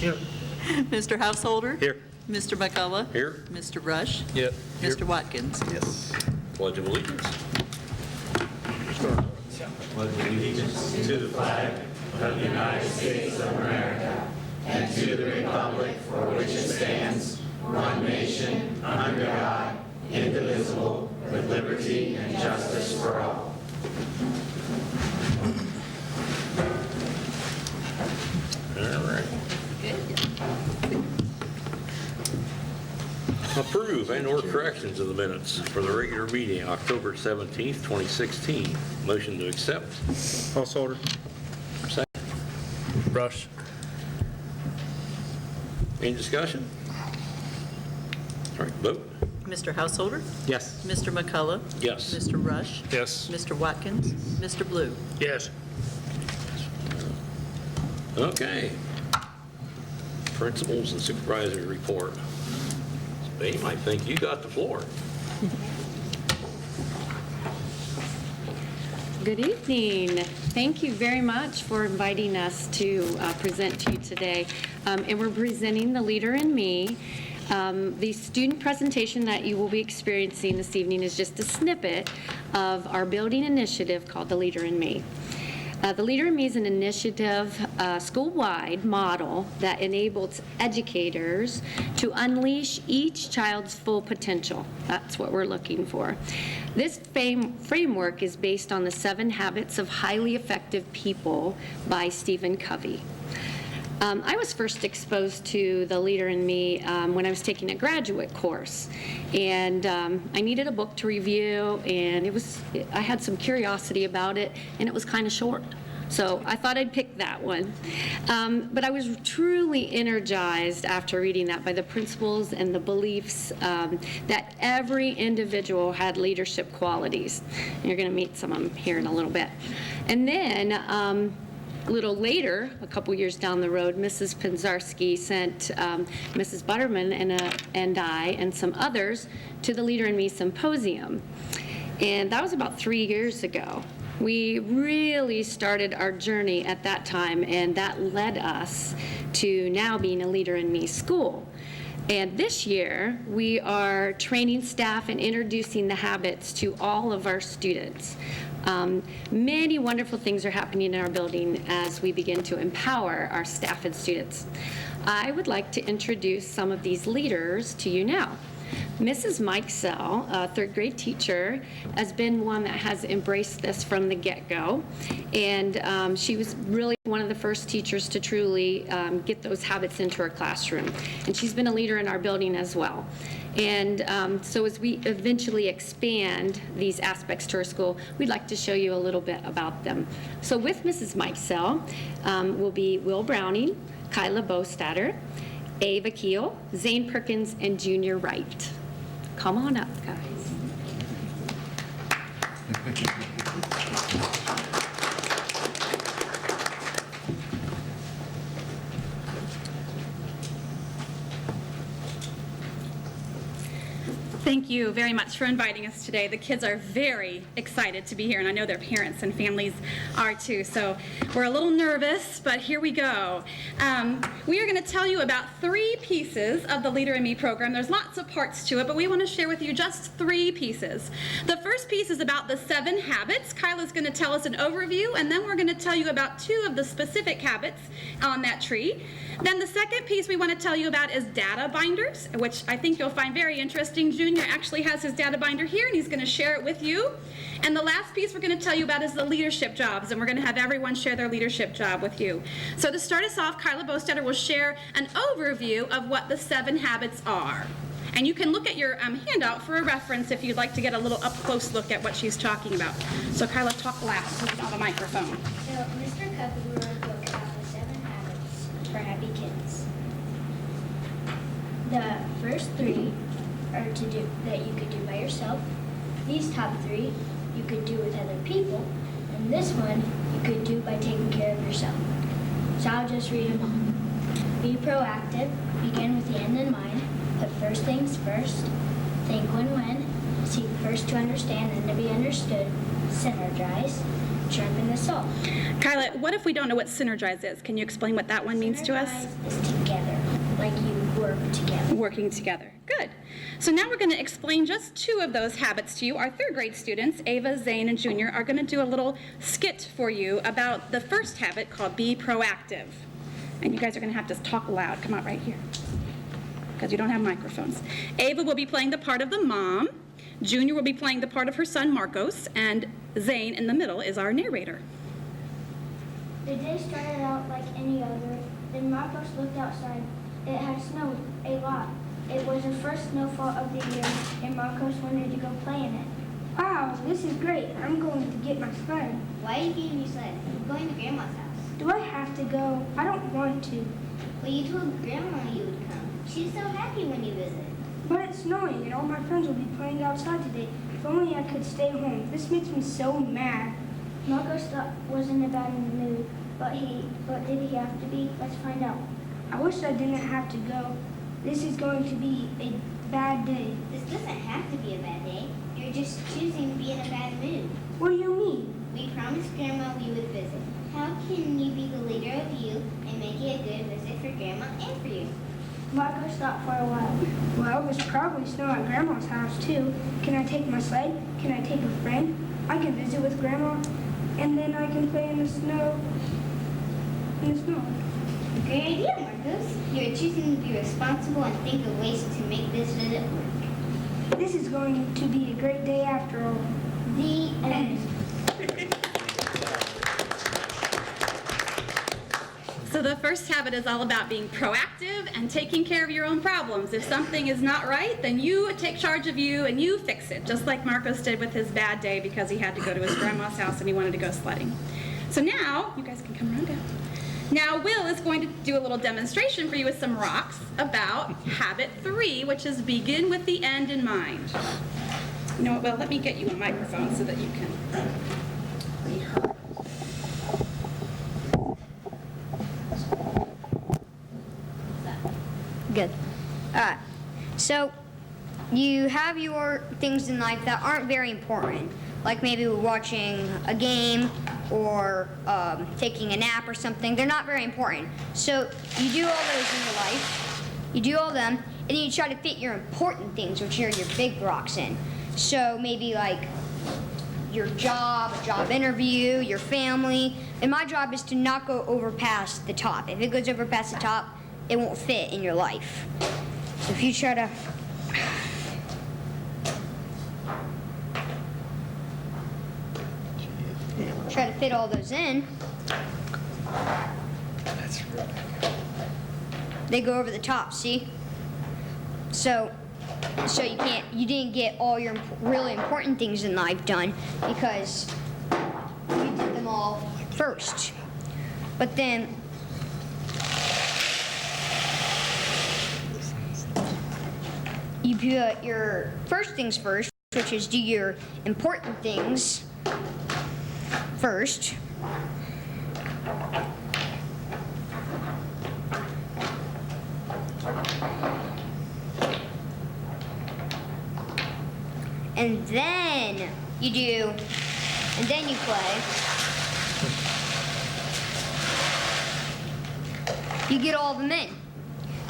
Here. Mr. Householder? Here. Mr. McCullough? Here. Mr. Rush? Yep. Mr. Watkins? Yes. Pledge of Allegiance. Pledge allegiance to the flag of the United States of America and to the republic for which it stands, one nation, under God, indivisible, with liberty and justice for all. All right. Approve and/or corrections of the minutes for the regular meeting, October 17th, 2016. Motion to accept. Householder. Second. Rush. Any discussion? All right, vote. Mr. Householder? Yes. Mr. McCullough? Yes. Mr. Rush? Yes. Mr. Watkins? Mr. Blue? Yes. Okay. Principals and supervisors report. Babe, I think you got the floor. Good evening. Thank you very much for inviting us to present to you today. And we're presenting The Leader in Me. The student presentation that you will be experiencing this evening is just a snippet of our building initiative called The Leader in Me. The Leader in Me is an initiative, school-wide model that enables educators to unleash each child's full potential. That's what we're looking for. This framework is based on the 7 Habits of Highly Effective People by Stephen Covey. I was first exposed to The Leader in Me when I was taking a graduate course, and I needed a book to review, and I had some curiosity about it, and it was kind of short. So I thought I'd pick that one. But I was truly energized after reading that by the principles and the beliefs that every individual had leadership qualities. And you're going to meet some of them here in a little bit. And then a little later, a couple years down the road, Mrs. Pinzarski sent Mrs. Butterman and I and some others to the Leader in Me Symposium. And that was about 3 years ago. We really started our journey at that time, and that led us to now being a Leader in Me school. And this year, we are training staff and introducing the habits to all of our students. Many wonderful things are happening in our building as we begin to empower our staff and students. I would like to introduce some of these leaders to you now. Mrs. Mike Sell, a 3rd grade teacher, has been one that has embraced this from the get-go, and she was really one of the first teachers to truly get those habits into her classroom, and she's been a leader in our building as well. And so as we eventually expand these aspects to our school, we'd like to show you a little bit about them. So with Mrs. Mike Sell will be Will Browning, Kyla Bostatter, Ava Keel, Zane Perkins, and Junior Wright. Come on up, guys. Thank you very much for inviting us today. The kids are very excited to be here, and I know their parents and families are too. So we're a little nervous, but here we go. We are going to tell you about 3 pieces of the Leader in Me program. There's lots of parts to it, but we want to share with you just 3 pieces. The first piece is about the 7 habits. Kyla's going to tell us an overview, and then we're going to tell you about 2 of the specific habits on that tree. Then the second piece we want to tell you about is data binders, which I think you'll find very interesting. Junior actually has his data binder here, and he's going to share it with you. And the last piece we're going to tell you about is the leadership jobs, and we're going to have everyone share their leadership job with you. So to start us off, Kyla Bostetter will share an overview of what the 7 habits are. And you can look at your handout for a reference if you'd like to get a little up-close look at what she's talking about. So Kyla, talk loud without a microphone. So Mr. Covey wrote a book about the 7 habits for happy kids. The first 3 are that you could do by yourself. These top 3 you could do with other people, and this one you could do by taking care of yourself. So I'll just read them all. Be proactive, begin with the end in mind, put first things first, think when, seek first to understand, then to be understood, synergize, sharpen the saw. Kyla, what if we don't know what synergize is? Can you explain what that one means to us? Synergize is together, like you work together. Working together. Good. So now we're going to explain just 2 of those habits to you. Our 3rd grade students, Ava, Zane, and Junior, are going to do a little skit for you about the first habit called be proactive. And you guys are going to have to talk loud. Come out right here, because you don't have microphones. Ava will be playing the part of the mom. Junior will be playing the part of her son, Marcos. And Zane, in the middle, is our narrator. The day started out like any other. Then Marcos looked outside. It had snowed a lot. It was the first snowfall of the year, and Marcos wanted to go play in it. Wow, this is great. I'm going to get my sled. Why are you getting your sled? We're going to Grandma's house. Do I have to go? I don't want to. Well, you told Grandma you would come. She's so happy when you visit. But it's snowing and all my friends will be playing outside today. If only I could stay home. This makes me so mad. Marcos was in a bad mood, but did he have to be? Let's find out. I wish I didn't have to go. This is going to be a bad day. This doesn't have to be a bad day. You're just choosing to be in a bad mood. What do you mean? We promised Grandma we would visit. How can you be the leader of you and make it a good visit for Grandma and for you? Marcos thought for a while. Well, there's probably snow at Grandma's house too. Can I take my sled? Can I take a friend? I can visit with Grandma, and then I can play in the snow. Great idea, Marcos. You're choosing to be responsible and think of ways to make this visit work. This is going to be a great day after all. The end. So the first habit is all about being proactive and taking care of your own problems. If something is not right, then you take charge of you and you fix it, just like Marcos did with his bad day because he had to go to his grandma's house and he wanted to go sledding. So now, you guys can come around down. Now Will is going to do a little demonstration for you with some rocks about habit 3, which is begin with the end in mind. You know what, Will, let me get you a microphone so that you can be heard. Good. Alright, so you have your things in life that aren't very important, like maybe watching a game or taking a nap or something. They're not very important. So you do all those in your life, you do all them, and then you try to fit your important things, which are your big rocks in. So maybe like your job, a job interview, your family, and my job is to not go over past the top. If it goes over past the top, it won't fit in your life. So if you try to fit all those in, they go over the top, see? So you didn't get all your really important things in life done because you did them all first. But then you put your first things first, which is do your important things first. And then you play. You get all of them in.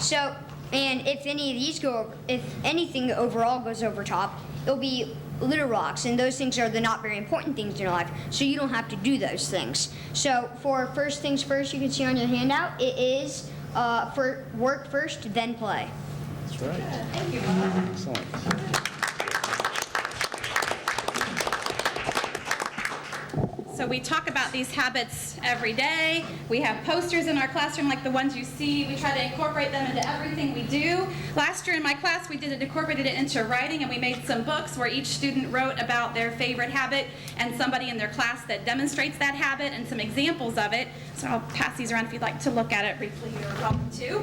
So, and if anything overall goes over top, it'll be little rocks, and those things are the not very important things in your life, so you don't have to do those things. So for first things first, you can see on your handout, it is for work first, then play. That's right. Thank you. Excellent. So we talk about these habits every day. We have posters in our classroom like the ones you see. We try to incorporate them into everything we do. Last year in my class, we incorporated it into writing, and we made some books where each student wrote about their favorite habit and somebody in their class that demonstrates that habit and some examples of it. So I'll pass these around if you'd like to look at it briefly. You're welcome to.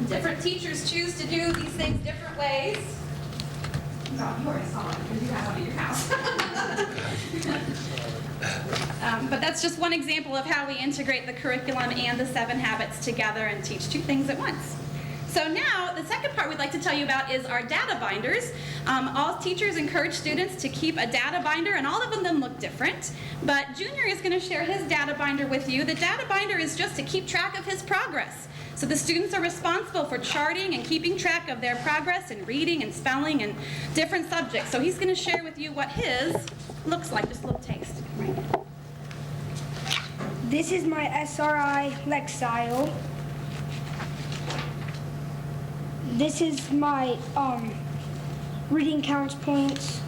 Different teachers choose to do these things different ways. Oh, you already saw it because you have one at your house. But that's just one example of how we integrate the curriculum and the 7 habits together and teach 2 things at once. So now, the second part we'd like to tell you about is our data binders. All teachers encourage students to keep a data binder, and all of them look different. But Junior is going to share his data binder with you. The data binder is just to keep track of his progress. So the students are responsible for charting and keeping track of their progress in reading and spelling and different subjects. So he's going to share with you what his looks like, just a little taste. Right. This is my SRI Lexile. This is my reading counts points.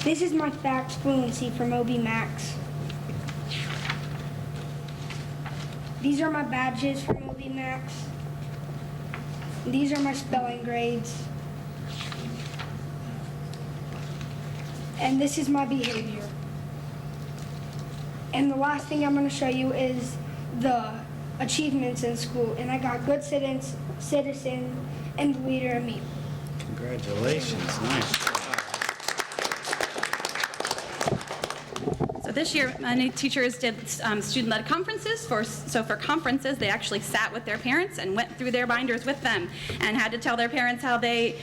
This is my facts fluency from OB Max. These are my badges from OB Max. These are my spelling grades. And this is my behavior. And the last thing I'm going to show you is the achievements in school. And I got good citizen, and leader in me. Congratulations. Nice job. So this year, many teachers did student-led conferences. So for conferences, they actually sat with their parents and went through their binders with them and had to tell their parents how they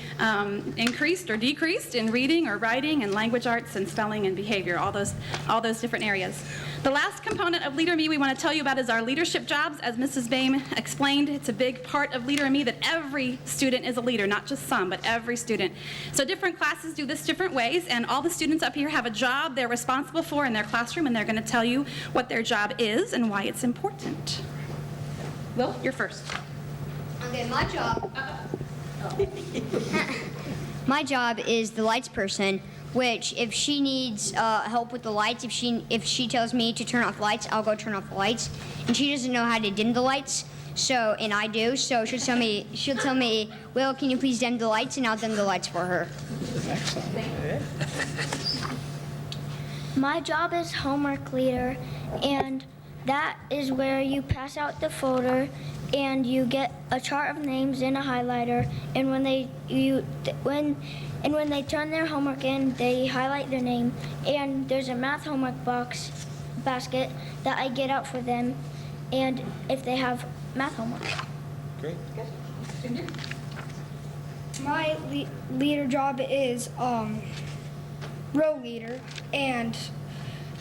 increased or decreased in reading or writing and language arts and spelling and behavior, all those different areas. The last component of Leader in Me we want to tell you about is our leadership jobs. As Mrs. Boehm explained, it's a big part of Leader in Me that every student is a leader, not just some, but every student. So different classes do this different ways, and all the students up here have a job they're responsible for in their classroom, and they're going to tell you what their job is and why it's important. Will, you're first. Okay, my job. My job is the lights person, which if she needs help with the lights, if she tells me to turn off lights, I'll go turn off the lights. And she doesn't know how to dim the lights, and I do. So she'll tell me, Will, can you please dim the lights? And I'll dim the lights for her. Excellent. My job is homework leader, and that is where you pass out the folder and you get a chart of names and a highlighter, and when they turn their homework in, they highlight their name, and there's a math homework basket that I get out for them, and if they have math homework. Great. My leader job is row leader, and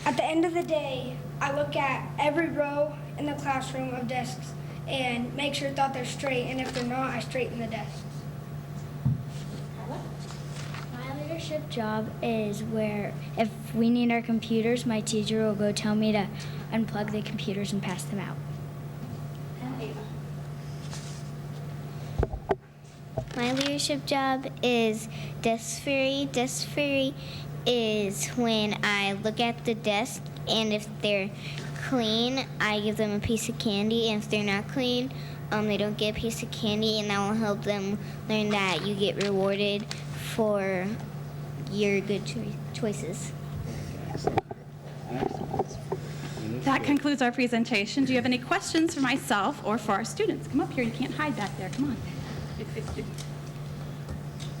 at the end of the day, I look at every row in the classroom of desks and make sure that they're straight, and if they're not, I straighten the desks. My leadership job is where if we need our computers, my teacher will go tell me to unplug the computers and pass them out. My leadership job is desk fairy. Desk fairy is when I look at the desk, and if they're clean, I give them a piece of candy, and if they're not clean, they don't get a piece of candy, and that will help them learn that you get rewarded for your good choices. That concludes our presentation. Do you have any questions for myself or for our students? Come up here. You can't hide back there. Come on.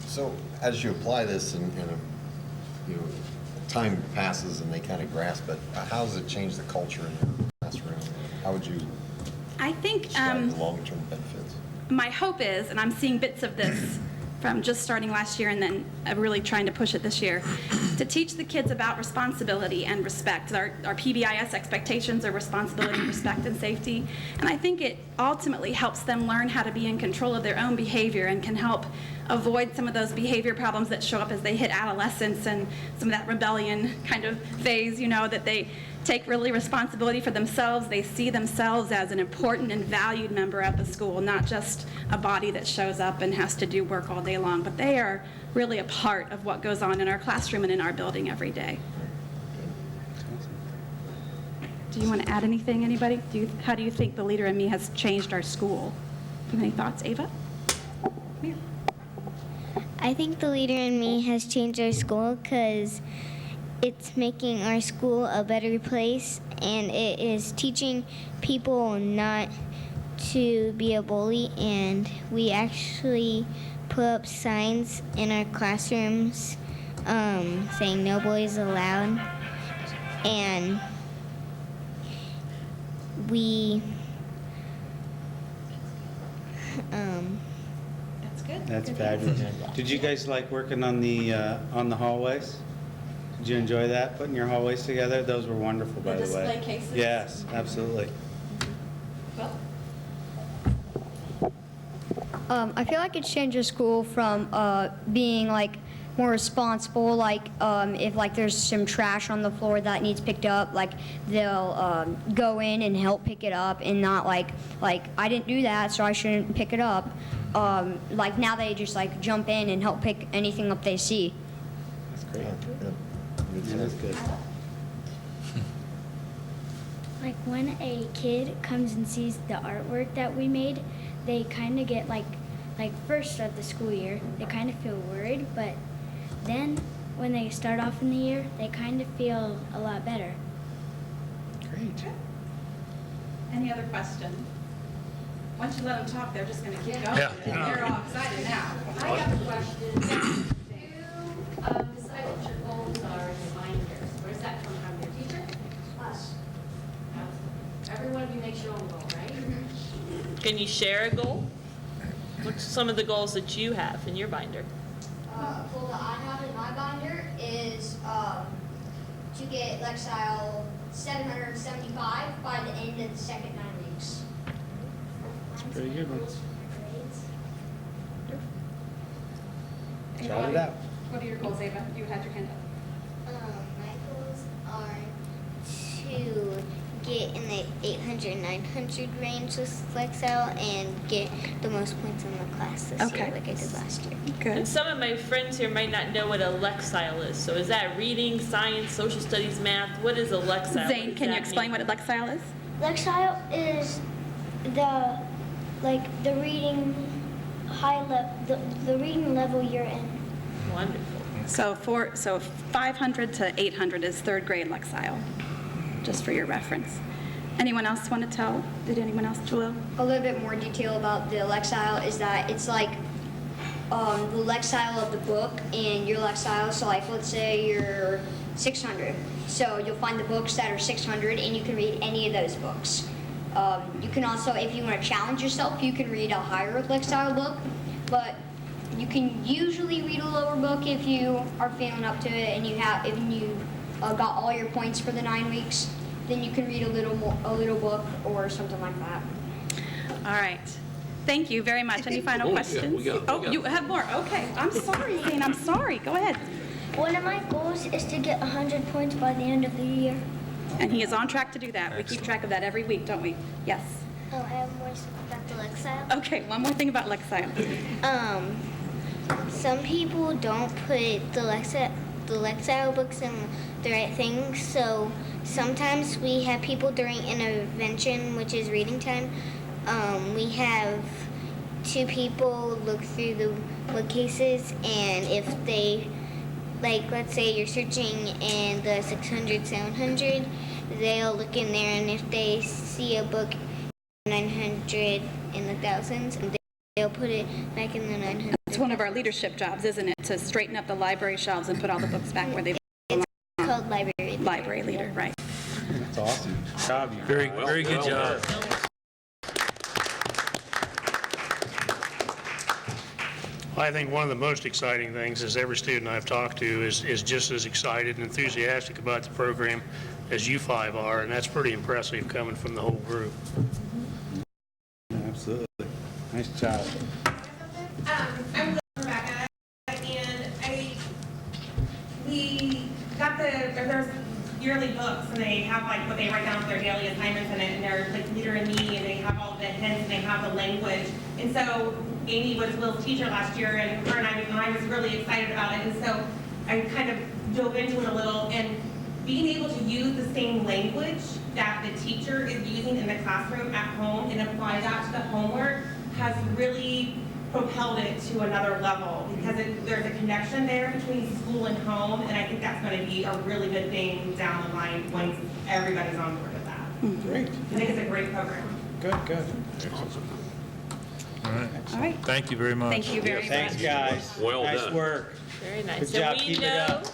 So as you apply this and time passes and they kind of grasp it, how does it change the culture in your classroom? How would you I think describe the long-term benefits? my hope is, and I'm seeing bits of this from just starting last year and then really trying to push it this year, to teach the kids about responsibility and respect. Our PBIS expectations are responsibility, respect, and safety. And I think it ultimately helps them learn how to be in control of their own behavior and can help avoid some of those behavior problems that show up as they hit adolescence and some of that rebellion kind of phase, that they take really responsibility for themselves. They see themselves as an important and valued member of the school, not just a body that shows up and has to do work all day long, but they are really a part of what goes on in our classroom and in our building every day. Do you want to add anything, anybody? How do you think the Leader in Me has changed our school? Do you have any thoughts, Ava? Here. I think the Leader in Me has changed our school because it's making our school a better place, and it is teaching people not to be a bully, and we actually put up signs in our classrooms saying no bullies allowed, and we That's good. That's fabulous. Did you guys like working on the hallways? Did you enjoy that, putting your hallways together? Those were wonderful, by the way. display cases? Yes, absolutely. Well, I feel like it changes school from being like more responsible, like if like there's some trash on the floor that needs picked up, like they'll go in and help pick it up and not like I didn't do that so I shouldn't pick it up. Like now they just like jump in and help pick anything up they see. That's great. Yeah, That's good. Like when a kid comes and sees the artwork that we made, they kind of get like first of the school year, they kind of feel worried, but then when they start off in the year, they kind of feel a lot better. Great. any other questions? Once you let them talk, they're just going to keep going. Yeah. And they're all excited now. I have a question. Who decided your goals are in your binders? Where does that come from? Your teacher? Us. Every one of you makes your own goal, right? Can you share a goal? What's some of the goals that you have in your binder? Goal that I have in my binder is to get Lexile 775 by the end of the second 9 weeks. Pretty good one. Shout it out. What are your goals, Ava? You had your hand up. My goals are to get in the 800-900 range with Lexile and get the most points in the class this year, like I did last year. And some of my friends here might not know what a Lexile is. So is that reading, science, social studies, math? What is a Lexile? Zane, can you explain what a Lexile is? Lexile is the reading the reading level you're in. Wonderful. So 500 to 800 is third grade Lexile, just for your reference. Anyone else want to tell? Did anyone else, Jalil? A little bit more detail about the Lexile is that it's like the Lexile of the book and your Lexile. So like let's say you're 600. So you'll find the books that are 600 and you can read any of those books. You can also, if you want to challenge yourself, you can read a higher Lexile book, but you can usually read a lower book if you are feeling up to it and you got all your points for the 9 weeks. Then you can read a little book or something like that. All right. Thank you very much. Any final questions? we got- You have more? Okay. I'm sorry, Zane. I'm sorry. Go ahead. One of my goals is to get 100 points by the end of the year. And he is on track to do that. We keep track of that every week, don't we? Yes. Oh, I have more about the Lexile. Okay, one more thing about Lexile. Some people don't put the Lexile books in the right thing, so sometimes we have people during intervention, which is reading time, we have 2 people look through the bookcases, and if they, like let's say you're searching in the 600, 700, they'll look in there, and if they see a book 900 in the thousands, and they'll put it back in the 900. It's one of our leadership jobs, isn't it? To straighten up the library shelves and put all the books back where they belong. It's called library. Library leader, right. That's awesome. Good job, you. Very good job. I think one of the most exciting things is every student I've talked to is just as excited and enthusiastic about the program as you 5 are, and that's pretty impressive coming from the whole group. Absolutely. Nice job. I'm Rebecca, and we got there's yearly books, and they have like what they write down for their daily assignments in it, and they're like Leader and Me, and they have all the hints, and they have the language. And so Amy was Will's teacher last year, and her and I was really excited about it, and so I kind of dove into it a little, and being able to use the same language that the teacher is using in the classroom at home and apply that to the homework has really propelled it to another level, because there's a connection there between school and home, and I think that's going to be a really good thing down the line once everybody's on board with that. Great. I think it's a great program. Good. All right. All right. Thank you very much. Thank you very much. Thanks, guys. Well nice done. work. Very nice. Good job. And Keep it up.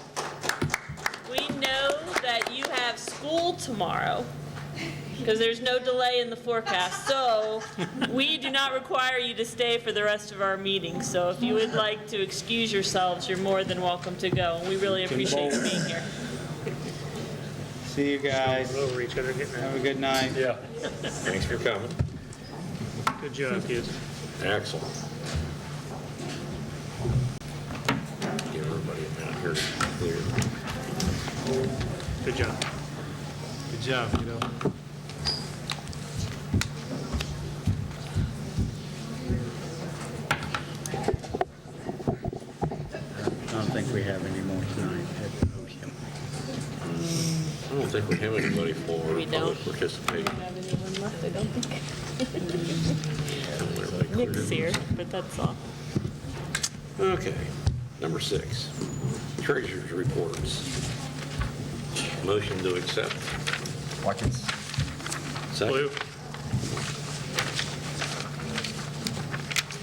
we know that you have school tomorrow. because there's no delay in the forecast. So we do not require you to stay for the rest of our meeting. So if you would like to excuse yourselves, you're more than welcome to go. And we really appreciate you being here. See you guys. Over each other, getting Have a good night. Yeah. Thanks for coming. Good job, kids. Excellent. Give everybody a minute here to clear. Good job. Good job, kiddo. I don't think we have any more tonight at the podium. I don't think we have anybody for We don't. public participation. Don't have anyone left, I don't think. Everybody cleared Nick's it. here, but that's all. Okay, number 6, treasurer's reports. Motion to accept. Watkins? Second. Blue?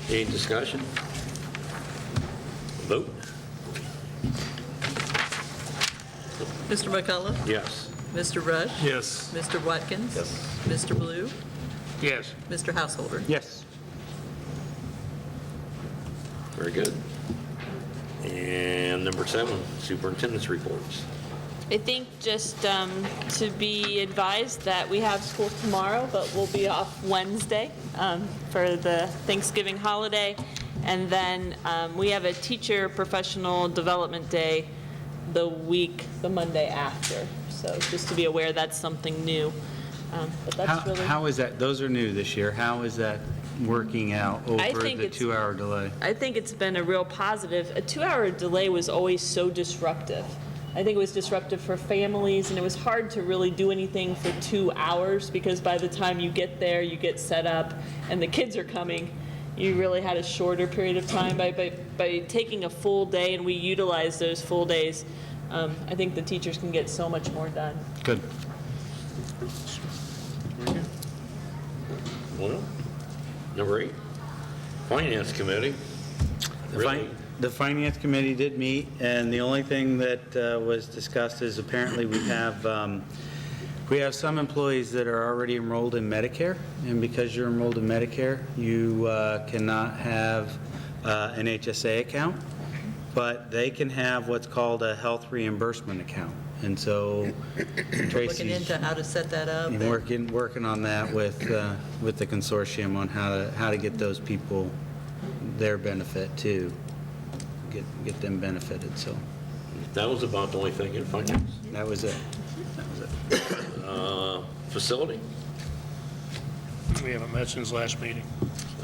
Any discussion? Vote? Mr. McCullough? Yes. Mr. Rush? Yes. Mr. Watkins? Yes. Mr. Blue? Yes. Mr. Householder? Yes. Very good. And number 7, superintendent's reports. I think just to be advised that we have school tomorrow, but we'll be off Wednesday for the Thanksgiving holiday. And then we have a teacher professional development day the Monday after. So just to be aware, that's something new. But that's really. How is that, those are new this year, how is that working out I over think the it's- 2-hour delay? I think it's been a real positive. A 2-hour delay was always so disruptive. I think it was disruptive for families, and it was hard to really do anything for 2 hours because by the time you get there, you get set up, and the kids are coming. You really had a shorter period of time by taking a full day, and we utilize those full days. I think the teachers can get so much more done. Good. Well, number 8, finance committee. Really? The Finance Committee did meet, and the only thing that was discussed is apparently we have some employees that are already enrolled in Medicare, and because you're enrolled in Medicare, you cannot have an HSA account, but they can have what's called a health reimbursement account. And so Looking Tracy's into how to set that up. working on that with the consortium on how to get those people their benefit too. Get them benefited, so That was about the only thing in finance. that was it. Facility? We haven't met since last meeting.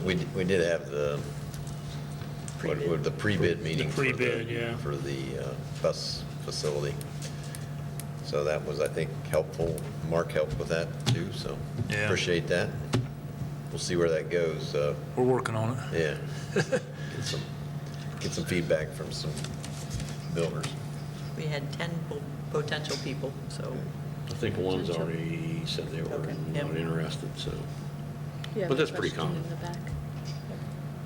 We did have the pre-bid meeting. The pre-bid, yeah. For the bus facility. So that was, I think, helpful. Mark helped with that too, so Yeah. appreciate that. We'll see where that goes. We're working on it. Yeah. Get some feedback from some builders. We had 10 potential people, so. I think one's already said they were Okay, not yep. interested, so. You have But a that's pretty question common. in the back.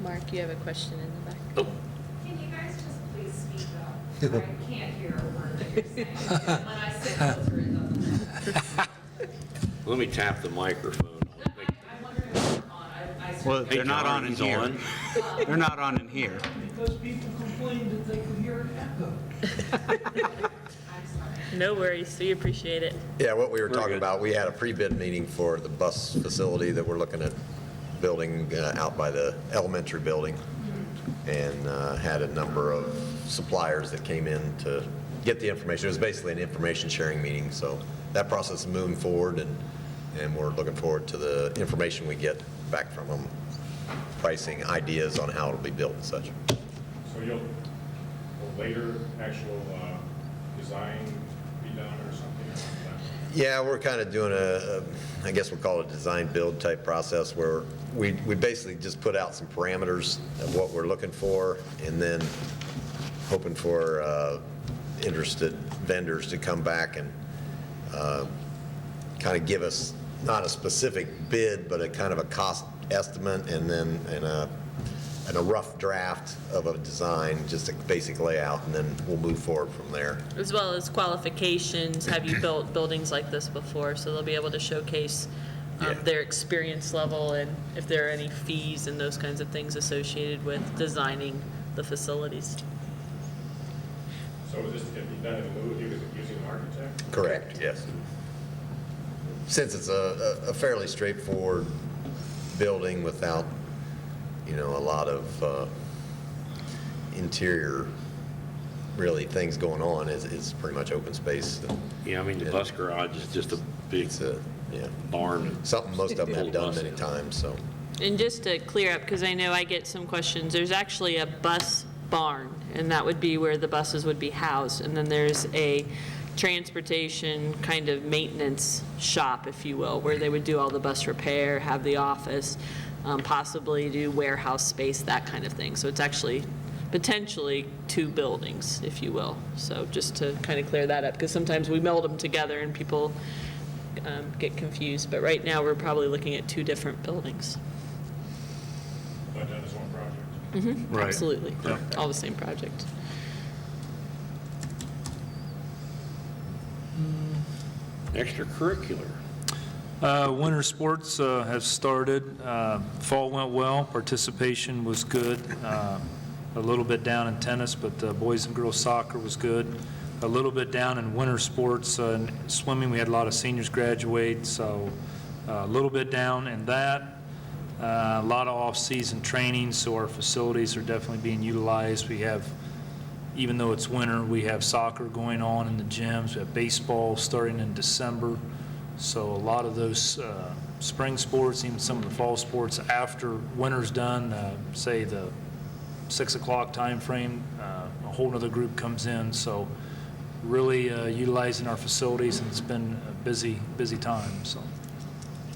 Mark, you have a question in the back. Oh, Can you guys just please speak up? I can't hear a word that you're saying. And when I sit closer, it doesn't. let me tap the microphone. I'm wondering if you're on. I Well, Hey, they're not John, on in he's here. on. They're not on in here. Because people complained that they could hear an echo. No worries, we appreciate it. Yeah, what we were We're talking good. about, we had a pre-bid meeting for the bus facility that we're looking at building out by the elementary building, and had a number of suppliers that came in to get the information. It was basically an information sharing meeting, so that process is moving forward, and we're looking forward to the information we get back from them, pricing, ideas on how it'll be built and such. So will later actual design be done or something? Yeah, we're kind of doing I guess we'll call it a design build type process where we basically just put out some parameters of what we're looking for, and then hoping for interested vendors to come back and kind of give us not a specific bid, but a kind of a cost estimate, and then a a rough draft of a design, just a basic layout, and then we'll move forward from there. As well as qualifications, have you built buildings like this before? So they'll be able to showcase their experience level and if there are any fees and those kinds of things associated with designing the facilities. So is this to be done in lieu of using an architect? Correct, yes. Since it's a fairly straightforward building without, a lot of interior, really, things going on, is pretty much open space. Yeah, I mean, the bus garage is just a big barn. Something most of them have Full done bus. many times, so. And just to clear up, because I know I get some questions, there's actually a bus barn, and that would be where the buses would be housed. And then there's a transportation kind of maintenance shop, if you will, where they would do all the bus repair, have the office, possibly do warehouse space, that kind of thing. So it's actually potentially 2 buildings, if you will. So just to kind of clear that up, because sometimes we meld them together and people get confused. But right now, we're probably looking at 2 different buildings. But done as one project? Mm-hmm. Right. Absolutely. Yep. All the same project. Extracurricular. Winter sports have started. Fall went well. Participation was good. A little bit down in tennis, but boys and girls soccer was good. A little bit down in winter sports. Swimming, we had a lot of seniors graduate, so a little bit down in that. A lot of off-season training, so our facilities are definitely being utilized. We have, even though it's winter, we have soccer going on in the gyms. We have baseball starting in December. So a lot of those spring sports, even some of the fall sports after winter's done, say the 6 o'clock time frame, a whole other group comes in. So really utilizing our facilities, and it's been a busy time. So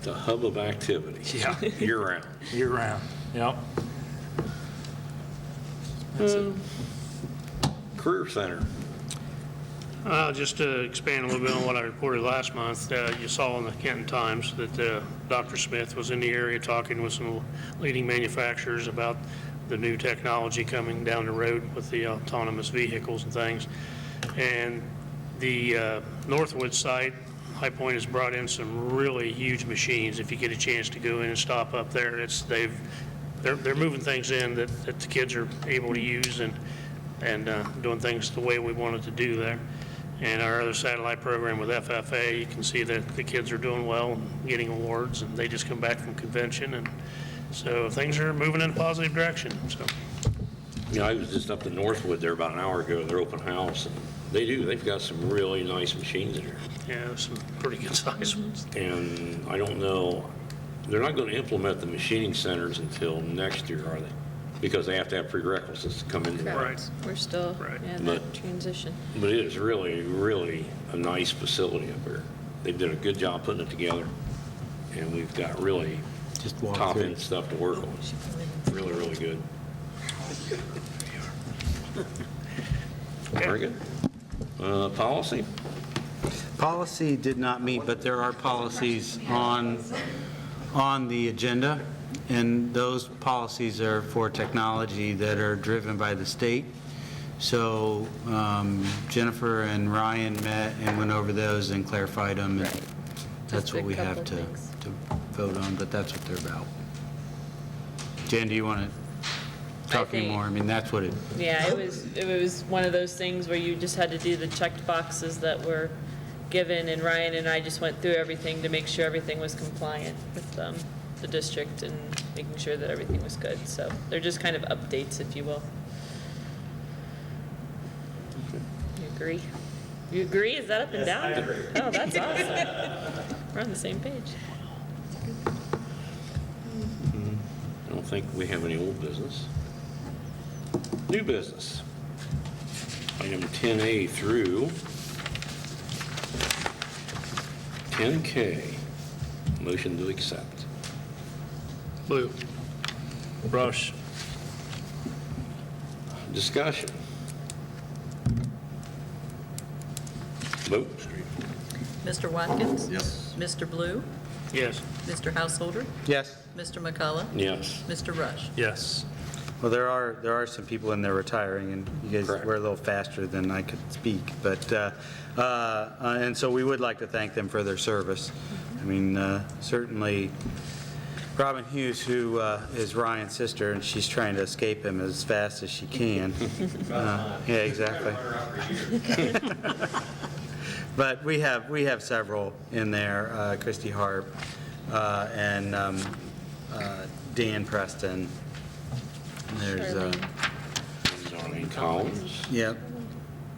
The hub of activity. Yeah. Year-round. Year-round, yep. That's it. Career Center. Just to expand a little bit on what I reported last month, you saw in the Kenton Times that Dr. Smith was in the area talking with some leading manufacturers about the new technology coming down the road with the autonomous vehicles and things. And the Northwood site, High Point, has brought in some really huge machines. If you get a chance to go in and stop up there, they're moving things in that the kids are able to use and doing things the way we wanted to do there. And our other satellite program with FFA, you can see that the kids are doing well and getting awards, and they just come back from convention, and so things are moving in a positive direction. So, I was just up to Northwood there about an hour ago, their open house, and they've got some really nice machines in there. yeah, some pretty good size ones. And I don't know, they're not going to implement the machining centers until next year, are they? Because they have to have prerequisites to come into that. Correct. We're still in that But- transition. But it is really, really a nice facility up there. They did a good job putting it together, and we've got really Just walk top-end through. stuff to work on. Really, really good. Very good. Policy? Policy did not meet, but there are policies on the agenda, and those policies are for technology that are driven by the state. So Jennifer and Ryan met and went over those and clarified them, and that's Just what a we have couple to things. vote on, but that's what they're about. Jan, do you want to talk think- anymore? I mean, that's what it, Yeah, it was one of those things where you just had to do the checked boxes that were given, and Ryan and I just went through everything to make sure everything was compliant with the district and making sure that everything was good. So they're just kind of updates, if you will. You agree? You agree? Is that up and down? I agree. Oh, that's awesome. We're on the same page. I don't think we have any old business. New business. Item 10A through 10K. Motion to accept. Blue. Rush. Discussion. Vote. Mr. Watkins? Yes. Mr. Blue? Yes. Mr. Householder? yes. Mr. McCullough? Yes. Mr. Rush? Yes. Well, there are some people in there retiring, and you guys Correct. were a little faster than I could speak, but, and so we would like to thank them for their service. I mean, certainly Robin Hughes, who is Ryan's sister, and she's trying to escape him as fast as she can. Yeah, exactly. But we have several in there, Christy Harp, and Dan Preston. There's, Darlene Collins. Yep,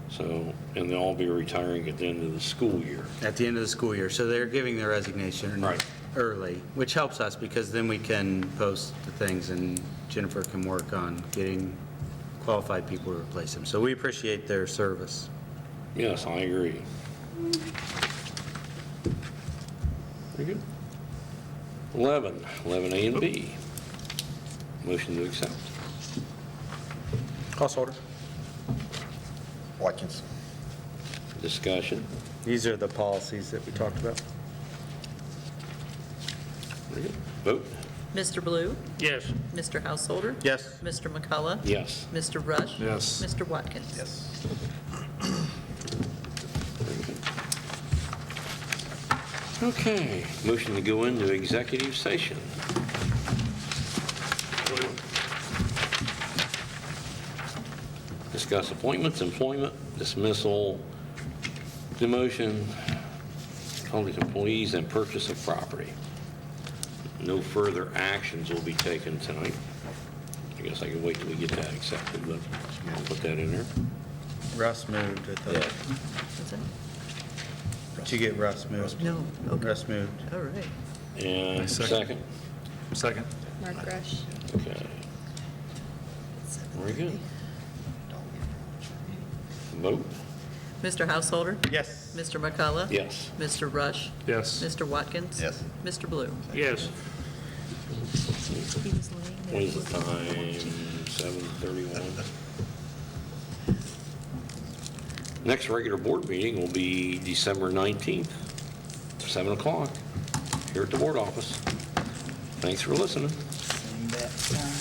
So, and they'll all be retiring at the end of the school year. at the end of the school year. So they're giving their resignation Right. early, which helps us because then we can post the things and Jennifer can work on getting qualified people to replace them. So we appreciate their service. Yes, I agree. Very good. 11A and B. Motion to accept. Householder. Watkins. Discussion. These are the policies that we talked about. Very good. Vote. Mr. Blue? Yes. Mr. Householder? Yes. Mr. McCullough? Yes. Mr. Rush? Yes. Mr. Watkins? Yes. Okay, motion to go into executive session. Discuss appointments, employment, dismissal, demotion, public employees, and purchase of property. No further actions will be taken tonight. I guess I can wait till we get that accepted, but I'll put that in there. Russ moved, I thought. What's that? Did you get Russ moved? No, okay. Russ moved. All right. And second? Second. Mark Rush. Okay. Very good. Vote? Mr. Householder? Yes. Mr. McCullough? Yes. Mr. Rush? Yes. Mr. Watkins? Yes. Mr. Blue? Yes. He was laying there. What is the time? 7:31. Next regular board meeting will be December 19th, 7 o'clock, here at the board office. Thanks for listening. Same bat time.